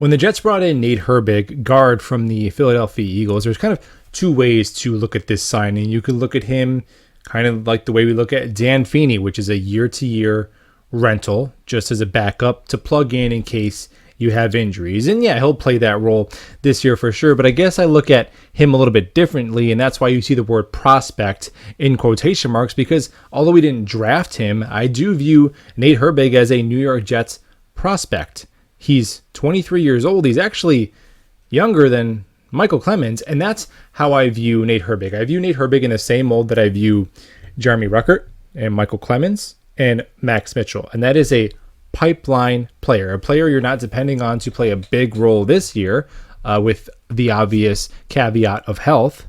When the Jets brought in Nate Herbig, guard from the Philadelphia Eagles, there's kind of two ways to look at this signing. You could look at him kind of like the way we look at Dan Feeney, which is a year-to-year rental, just as a backup to plug in case you have injuries. And yeah, he'll play that role this year for sure. But I guess I look at him a little bit differently, and that's why you see the word prospect in quotation marks, because although we didn't draft him, I do view Nate Herbig as a New York Jets prospect. He's 23 years old. He's actually younger than Michael Clemens, and that's how I view Nate Herbig. I view Nate Herbig in the same mold that I view Jeremy Ruckert and Michael Clemens and Max Mitchell, and that is a pipeline player, a player you're not depending on to play a big role this year, with the obvious caveat of health,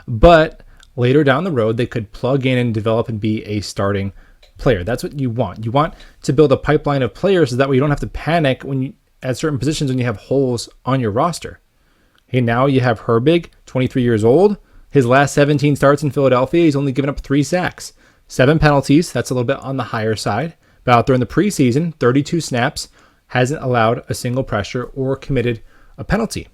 but later down the road, they could plug in and develop and be a starting player. That's what you want. You want to build a pipeline of players so that way you don't have to panic when you at certain positions when you have holes on your roster. Hey, now you have Herbig, 23 years old. His last 17 starts in Philadelphia, he's only given up 3 sacks, 7 penalties. That's a little bit on the higher side. But out there in the preseason, 32 snaps, hasn't allowed a single pressure or committed a penalty.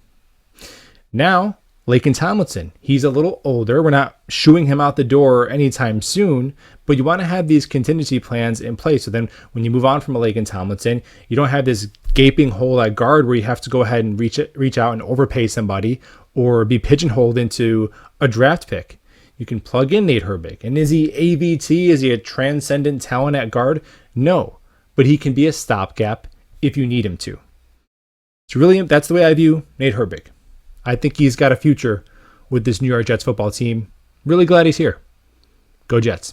Now, Laken Tomlinson, he's a little older. We're not shooing him out the door anytime soon, but you want to have these contingency plans in place. So then when you move on from a Laken Tomlinson, you don't have this gaping hole at guard where you have to go ahead and reach out and overpay somebody or be pigeonholed into a draft pick. You can plug in Nate Herbig. And is he AVT? Is he a transcendent talent at guard? No, but he can be a stopgap if you need him to. So really, that's the way I view Nate Herbig. I think he's got a future with this New York Jets football team. Really glad he's here. Go Jets.